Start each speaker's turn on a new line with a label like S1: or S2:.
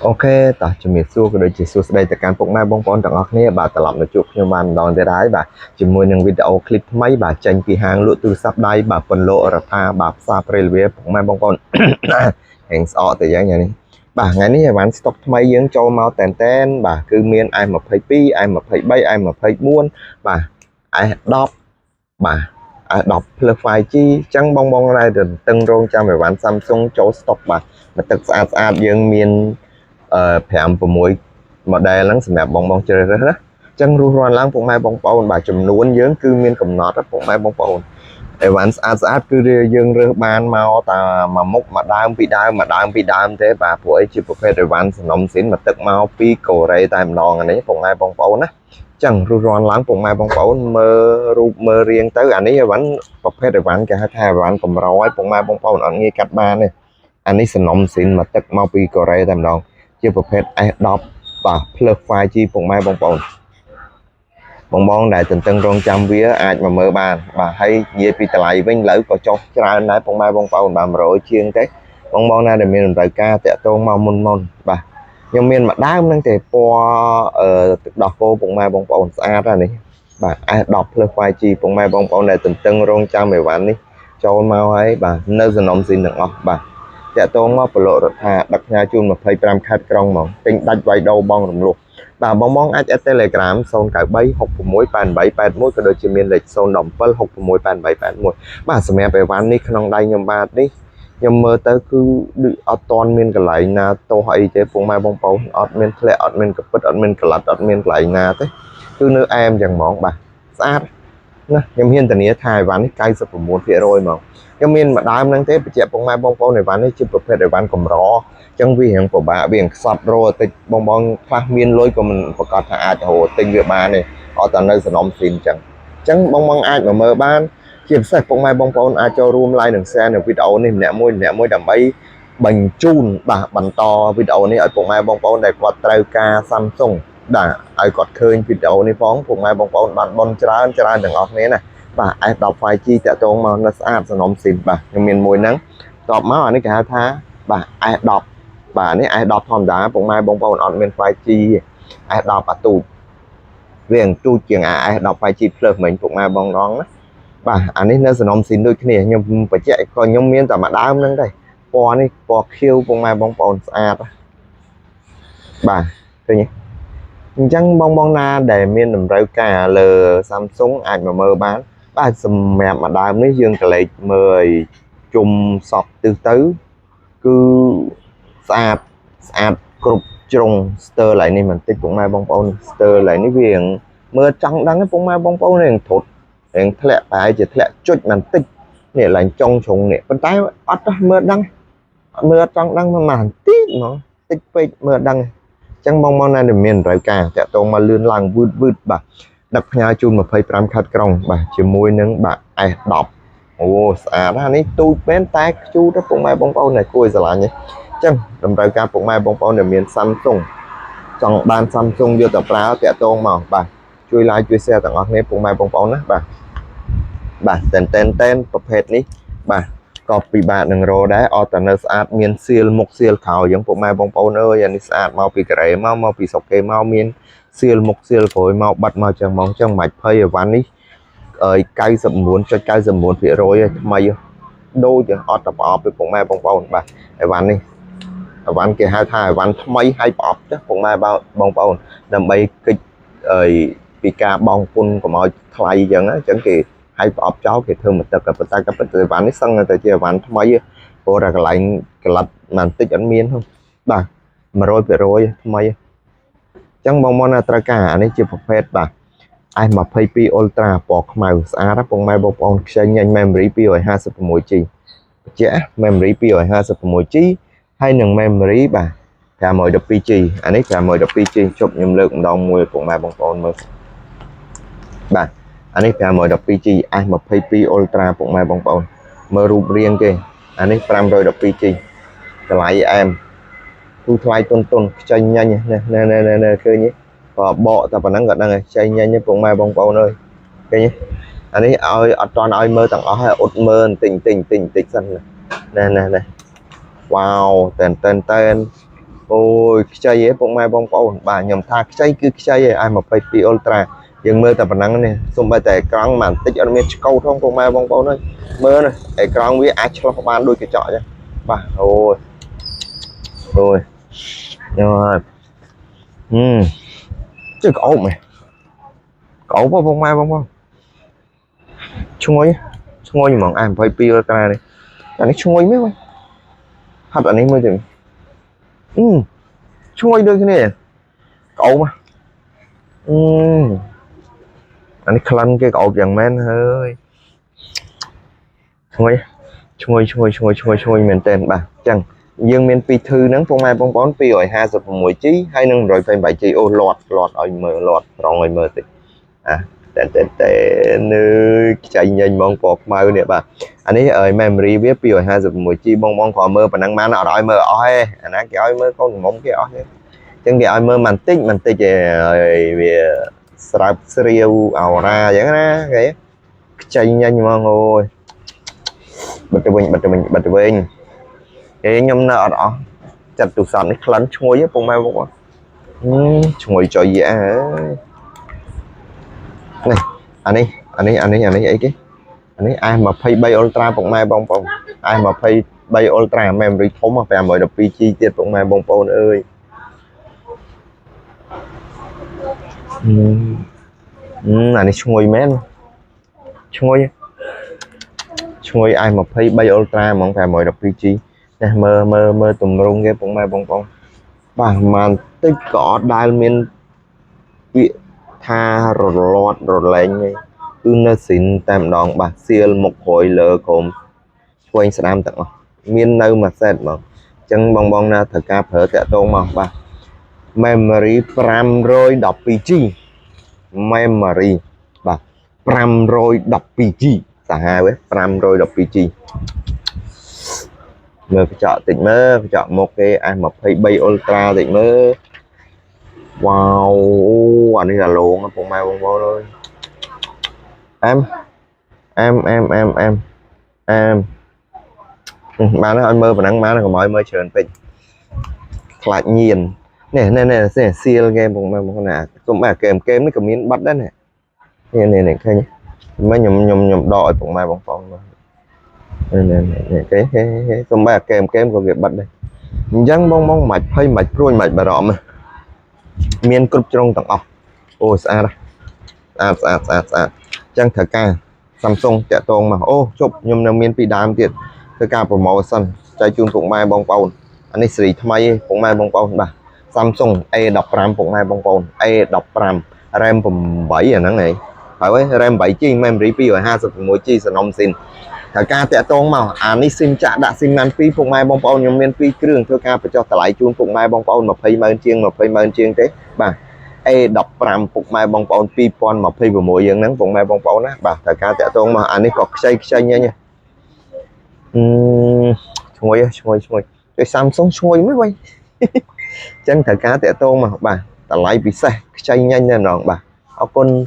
S1: Ok, taជំរាបសួរក៏ដូចជាសួស្តីទៅកាន់ពុកម៉ែបងប្អូនទាំងអស់គ្នាបាទត្រឡប់មកជួបខ្ញុំបានម្ដងទៀតហើយបាទជាមួយនឹងវីដេអូឃ្លីបថ្មីបាទចេញពីហាងលក់ទូរស័ព្ទដៃបាទពន្លករដ្ឋាបាទផ្សារព្រៃលវាពុកម៉ែបងប្អូនហេងស្អកទៅយ៉ាងនេះបាទថ្ងៃនេះអីវ៉ាន់ស្តុកថ្មីយើងចូលមកតែនបាទគឺមាន i22 i23 i24 បាទ S10 បាទ S10 plus 5G អញ្ចឹងបងដែលទន្ទឹងរង់ចាំអីវ៉ាន់ Samsung ចូលស្តុកបាទមកទឹកស្អាតយើងមាន5 6 model ហ្នឹងសម្រាប់បងជ្រើសរើសណាអញ្ចឹងរស់រានឡើងពុកម៉ែបងប្អូនបាទចំនួនយើងគឺមានកំណត់ពុកម៉ែបងប្អូនអីវ៉ាន់ស្អាតគឺយើងរើសបានមកតាមួយមុខមួយដើមពីដើមទេបាទព្រោះអីជាប្រភេទអីវ៉ាន់សំណុំស៊ីនមកទឹកមកពីកូរ៉េតែម្ដងអានេះពុកម៉ែបងប្អូនណាចឹងរស់រានឡើងពុកម៉ែបងប្អូនមើលរូបមើលរាងទៅអានេះអីវ៉ាន់ប្រភេទអីវ៉ាន់គេហៅថាអីវ៉ាន់កម្រឲ្យពុកម៉ែបងប្អូនអត់ងាយកាត់បានទេអានេះសំណុំស៊ីនមកទឹកមកពីកូរ៉េតែម្ដងជាប្រភេទ S10 បាទ plus 5G ពុកម៉ែបងប្អូនបងដែលទន្ទឹងរង់ចាំវាអាចមកមើលបានបាទហើយនិយាយពីតម្លៃវិញឥឡូវក៏ចុះច្រើនដែរពុកម៉ែបងប្អូនបាទ100ជាងទេបងណាដែលមានតម្រូវការតាក់ទងមកមុនបាទខ្ញុំមានមួយដើមហ្នឹងទេពណ៌ទឹកដោះគោពុកម៉ែបងប្អូនស្អាតណានេះបាទ S10 plus 5G ពុកម៉ែបងប្អូនដែលទន្ទឹងរង់ចាំអីវ៉ាន់នេះចូលមកហើយបាទនៅសំណុំស៊ីនទាំងអស់បាទតាក់ទងមកពលរដ្ឋាដឹកផ្ញើជូន25ខេត្តក្រុងហ្មងទិញដាច់វាយដោបងរំលោះបាទបងអាច add Telegram 093 6881ក៏ដូចជាមានលេខ017 668881បាទសម្រាប់អីវ៉ាន់នេះក្នុងដៃខ្ញុំបាទនេះខ្ញុំមើលទៅគឺអត់ទាន់មានកន្លែងណាទោះអីទេពុកម៉ែបងប្អូនអត់មានធ្លាក់អត់មានកពិតអត់មានក្លិតអត់មានកន្លែងណាទេគឺនៅអែមចឹងហ្មងបាទស្អាតណាខ្ញុំហ៊ានធានាថាអីវ៉ាន់នេះ 99% ហ្មងខ្ញុំមានមួយដើមហ្នឹងទេបញ្ជាក់ពុកម៉ែបងប្អូនអីវ៉ាន់នេះជាប្រភេទអីវ៉ាន់កម្រអញ្ចឹងវារៀងពិបាកវារៀងខ្សត់រកតិចបងខ្លះមានលុយក៏មិនប្រកាសថាអាចរកទិញវាបានទេអត់តែនៅសំណុំស៊ីនអញ្ចឹងបងអាចមកមើលបានជាពិសេសពុកម៉ែបងប្អូនអាចចូលរួម like និង share នៅវីដេអូនេះម្នាក់មួយដើម្បីបញ្ជូនបាទបន្តវីដេអូនេះឲ្យពុកម៉ែបងប្អូនដែលគាត់ត្រូវការ Samsung បាទឲ្យគាត់ឃើញវីដេអូនេះផងពុកម៉ែបងប្អូនបានបនច្រើនទាំងអស់គ្នាណាបាទ S10 5G តាក់ទងមកនៅស្អាតសំណុំស៊ីនបាទខ្ញុំមានមួយហ្នឹងតបមកអានេះគេហៅថាបាទ S10 បាទនេះ S10 ធម្មតាពុកម៉ែបងប្អូនអត់មាន 5G ទេ S10 អាទូចវាទូចជាង S10 5G Plus មិញពុកម៉ែបងណាបាទអានេះនៅសំណុំស៊ីនដូចគ្នាខ្ញុំបញ្ជាក់ក៏ខ្ញុំមានតែមួយដើមហ្នឹងដែរពណ៌នេះពណ៌ខៀវពុកម៉ែបងប្អូនស្អាតបាទឃើញទេអញ្ចឹងបងណាដែលមានតម្រូវការលើ Samsung អាចមកមើលបានបាទសម្រាប់មួយដើមនេះយើងក៏លេចមើលឲ្យជុំសពទិសទៅគឺស្អាតគ្រប់ជ្រុងស្ទើរឡើយនេះបន្តិចពុកម៉ែបងប្អូនស្ទើរឡើយនេះវាមើលចង់ដឹងពុកម៉ែបងប្អូននឹងធុតរៀងធ្លាក់ប្រហែលជាធ្លាក់ចុចបន្តិចនេះឡើងចុងជ្រុងនេះប៉ុន្តែអត់មើលដឹងមើលអត់ចង់ដឹងប៉ុន្មានបន្តិចហ្មងតិចពេកមើលដឹងចឹងបងណាដែលមានតម្រូវការតាក់ទងមកលឿនឡើងវឺតបាទដឹកផ្ញើជូន25ខេត្តក្រុងបាទជាមួយនឹងបាទ S10 អូស្អាតណាស់នេះទូចមែនតែខ្ជូតទៅពុកម៉ែបងប្អូនដែលគួរឲ្យស្រឡាញ់ទេចឹងតម្រូវការពុកម៉ែបងប្អូនដែលមាន Samsung ចង់បាន Samsung យកទៅប្រើតាក់ទងមកបាទជួយ like ជួយ share ទាំងអស់គ្នាពុកម៉ែបងប្អូនណាបាទតែនប្រភេទនេះបាទក៏ពិបាកនឹងរកដែរអត់តែនៅស្អាតមានសៀលមុខសៀលក្រោយអញ្ចឹងពុកម៉ែបងប្អូនអើយអានេះស្អាតមកពីកូរ៉េមកពីស្រុកគេមកមានសៀលមុខសៀលក្រោយមកបាត់មកចឹងហ្មងចឹងមិនបាច់ភ័យអីវ៉ាន់នេះ99.99% ថ្មីដូចអត់តែប្រអប់ពីពុកម៉ែបងប្អូនបាទអីវ៉ាន់នេះអីវ៉ាន់គេហៅថាអីវ៉ាន់ថ្មីហើយប្រអប់ចាពុកម៉ែបងប្អូនដើម្បីគិតពីការបង់ពុនកុំឲ្យថ្លៃអញ្ចឹងគេហើយប្រអប់ចោលគេធ្វើមកទឹកប៉ុន្តែក៏ពិតអីវ៉ាន់នេះសឹងតែជាអីវ៉ាន់ថ្មីព្រោះតែកន្លែងក្លិតបន្តិចអត់មានបាទ100% ថ្មីអញ្ចឹងបងណាត្រូវការអានេះជាប្រភេទបាទ S22 Ultra ពណ៌ខ្មៅស្អាតពុកម៉ែបងប្អូនខ្ចីញញ memory 256G បញ្ជាក់ memory 256G ហើយនឹង memory បាទ 512G អានេះ 512G ជប់ខ្ញុំលើកម្ដងមួយពុកម៉ែបងប្អូនមើលបាទអានេះ 512G S22 Ultra ពុកម៉ែបងប្អូនមើលរូបរាងគេអានេះ 512G តម្លៃអែមទូថ្លៃទុនខ្ចីញញណែឃើញទេបើបកតែប៉ុណ្ណឹងក៏ដឹងហើយខ្ចីញញពុកម៉ែបងប្អូនអើយឃើញទេអានេះឲ្យអត់តន់ឲ្យមើលទាំងអស់ហើយអ៊ុតមើលបន្តិចសិនណែវ៉ាវតែន ôi chay ấy bông mai bông bông bà nhầm tha chay cứ chay ấy ai mà phải pi ultra dừng mơ tập bản năng này xong bây giờ con màn tích ở bên câu thông bông mai bông bông này mơ này cái con với ai cho bạn đôi cái chọi nha bà ôi ôi rồi chứ cậu mày cậu có bông mai bông bông chung ngồi mà ai mà phải pi ultra này anh ấy chung ngồi mấy hạt anh ấy mới tìm chung ngồi đôi cái này cậu mà anh khăn cái cậu chẳng men hơi chui miền tên bà chẳng dương miền pi thư nắng phong mai bông bón pi rồi 26 chí hai nâng rồi phải 7 chí ô lọt ở mờ lọt rồi mờ thì à tên chạy nhanh mong bọt mau nè bà anh ấy ơi memory biết pi rồi 26 chí bông bông còn mơ và năng má nào đòi mơ oi anh ấy cái mơ con mong cái oi chẳng cái mơ mình tích về sạp serial ảo ra vậy đó cái chạy nhanh mà ngồi bật mình cái nhom nợ đó chặt tụ sản cái khăn chui với bông mai bông chui cho gì này anh ấy ấy cái anh ấy ai mà pay bay ultra bông mai bông bông ai mà pay bay ultra memory thống mà phải mời được PG tiết bông mai bông bông ơi anh ấy chui men chui ai mà pay bay ultra mà không phải mời được PG nè mơ tùm rung cái bông mai bông bông bằng màn tích có đai miên vị tha rồi lên nó xin tạm đòn bạc siêu một hồi lỡ cùng quanh sàm tặng miên nơi mà xét mà chân bong bong na thật ca phở tẹt tôn mà bà memory pram rồi đọc PG memory bà pram rồi đọc PG cả hai với pram rồi đọc PG mơ phải chọn một cái ai mà phải bay ultra thì mơ wow anh ấy là luôn bông mai bông bông thôi em má nó anh mơ và nắng má nó còn mọi mơ trơn tịnh lại nhìn nè siêu game bông mai bông nè cũng mà kèm nó cầm miếng bắt đấy nè này thấy nhé mấy nhom đòi bông mai bông bông nè cái cũng mà kèm của việc bắt đây dân bông mạch hay mạch rồi mạch bà đỏ mà miên cướp trong tầng ọc ôi xa chẳng thật ca Samsung chạy tôn mà ô chụp nhầm nằm miên pi đam tiệt thật ca promotion chạy chuông phụng mai bông bông anh ấy xì tham ai phụng mai bông bông bà Samsung A đọc ram phụng mai bông bông A đọc ram RAM phụng 7 à nắng này phải với RAM 7 chi memory pi rồi 21 chi sẽ nông xin thật ca chạy tôn mà anh ấy xin trả đã xin man pi phụng mai bông bông nhầm miên pi kêu thôi ca phải cho lại chuông phụng mai bông bông mà pay mơn chiên thế bà A đọc ram phục mai bông bông pi pon mà phi vào mỗi dân nắng phục mai bông bông đó bà thời ca chạy tôn mà anh ấy có xây nha xuôi cái Samsung xuôi mới quay chân thời ca chạy tôn mà bà ta lại bị xây nhanh nha rồi bà ở con